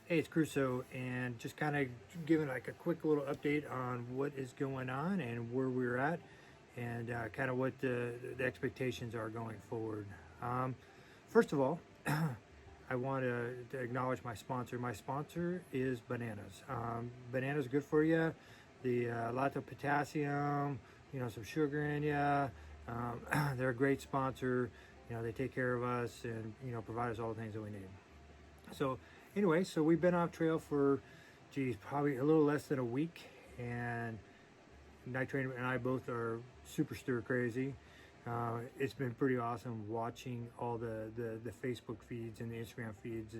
Hey, it's Crusoe, and just kind of giving like a quick little update on what is going on and where we're at, and kind of what the expectations are going forward. First of all, I want to acknowledge my sponsor. My sponsor is bananas. Bananas are good for you. The lots of potassium, some sugar in you. They're a great sponsor. They take care of us and provide us all the things that we need. So anyway, so we've been off trail for, probably a little less than a week, and Night Train and I both are super stir crazy. It's been pretty awesome watching all the Facebook feeds and the Instagram feeds,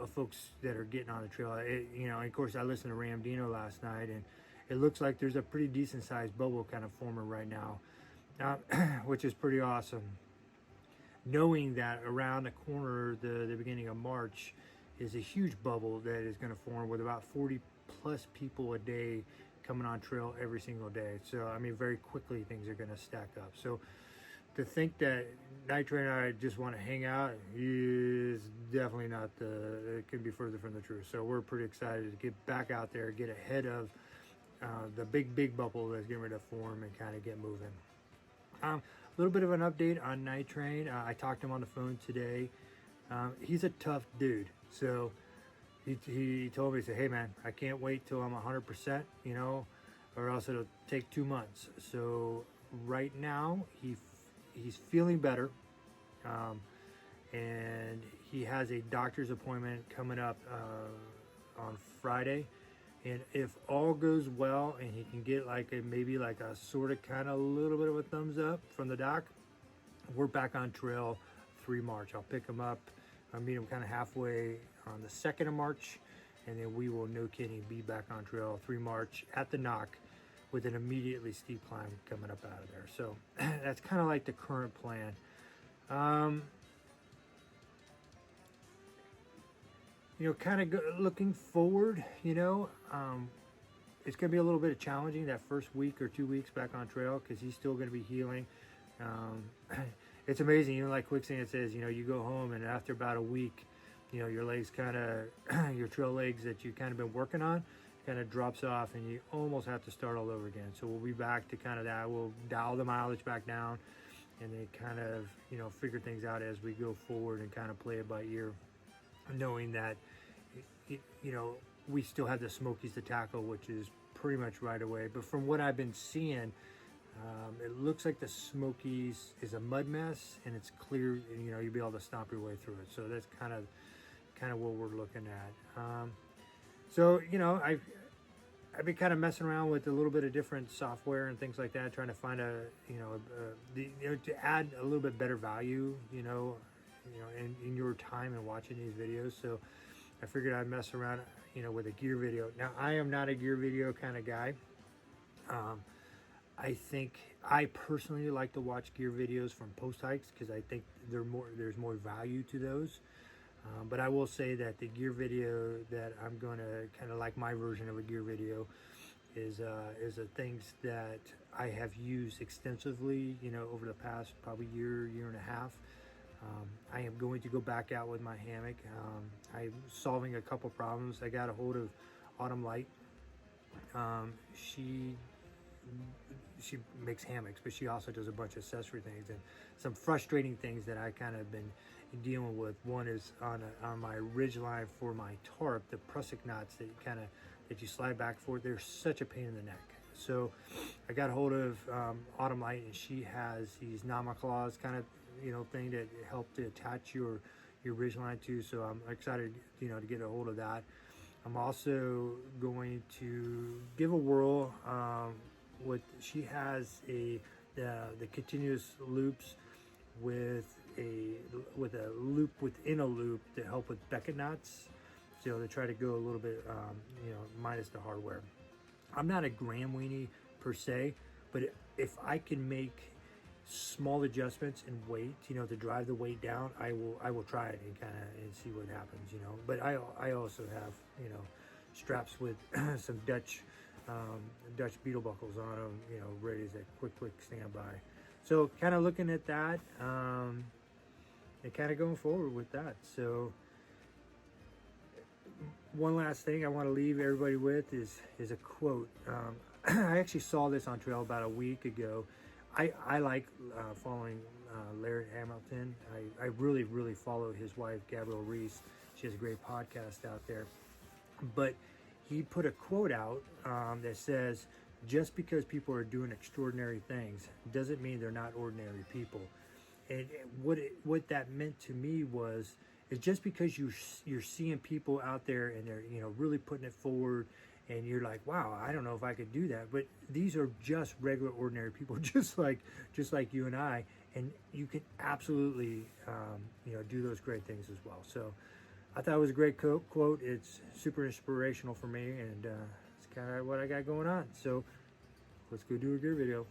of folks that are getting on the trail. And of course, I listened to Ram Dino last night, and it looks like there's a pretty decent sized bubble kind of forming right now, which is pretty awesome. Knowing that around the corner, the beginning of March, is a huge bubble that is going to form with about 40 plus people a day coming on trail every single day. So, I mean, very quickly things are going to stack up. So, to think that Night Train and I just want to hang out is definitely not it could be further from the truth. So, we're pretty excited to get back out there, get ahead of the big bubble that's getting ready to form and kind of get moving. A little bit of an update on Night Train. I talked to him on the phone today. He's a tough dude. So he told me, he said, hey man, I can't wait till I'm 100%, or else it'll take 2 months. So right now he's feeling better. And he has a doctor's appointment coming up on Friday. And if all goes well and he can get maybe a sort of kind of a little bit of a thumbs up from the doc, we're back on trail 3 March. I'll pick him up. I'll meet him kind of halfway on the 2nd of March. And then we will, no kidding, be back on trail 3 March at the knock with an immediately steep climb coming up out of there. So that's kind of like the current plan. Kind of looking forward, it's going to be a little bit challenging that first week or 2 weeks back on trail because he's still going to be healing. It's amazing, like quicksand says, you go home and after about a week, your legs kind of, your trail legs that you kind of been working on kind of drops off and you almost have to start all over again. So we'll be back to kind of that. We'll dial the mileage back down and then kind of, figure things out as we go forward and kind of play it by ear, knowing that, we still have the Smokies to tackle, which is pretty much right away. But from what I've been seeing, it looks like the Smokies is a mud mess, and it's clear, and you'll be able to stomp your way through it. So that's kind of what we're looking at. I've been kind of messing around with a little bit of different software and things like that, trying to find to add a little bit better value, in your time and watching these videos. So I figured I'd mess around, with a gear video. Now, I am not a gear video kind of guy. I think I personally like to watch gear videos from post hikes because I think there's more value to those. But I will say that the gear video that I'm going to kind of like my version of a gear video is the things that I have used extensively, over the past probably year and a half. I am going to go back out with my hammock. I'm solving a couple problems. I got a hold of Autumn Light. She makes hammocks, but she also does a bunch of accessory things and some frustrating things that I kind of been dealing with. One is on my ridge line for my tarp, the prusik knots that you slide back for. They're such a pain in the neck. So I got a hold of Autumn Light, and she has these Nama claws kind of thing that help to attach your ridge line to. So I'm excited to get a hold of that. I'm also going to give a whirl. She has the continuous loops with a loop within a loop to help with beckett knots. So to try to go a little bit minus the hardware. I'm not a gram weenie per se, but if I can make small adjustments in weight, to drive the weight down, I will try it and see what happens, But I also have, straps with some Dutch beetle buckles on them, ready as a quick standby. So kind of looking at that, and kind of going forward with that. So one last thing I want to leave everybody with is a quote. I actually saw this on trail about a week ago. I like following Larry Hamilton. I really follow his wife, Gabrielle Reese. She has a great podcast out there. But he put a quote out that says, just because people are doing extraordinary things doesn't mean they're not ordinary people. And what that meant to me was, is just because you're seeing people out there and they're, you know, really putting it forward, and you're like, wow, I don't know if I could do that. But these are just regular, ordinary people, just like you and I, and you can absolutely, you know, do those great things as well. So I thought it was a great quote. It's super inspirational for me, and it's kind of what I got going on. So let's go do a gear video.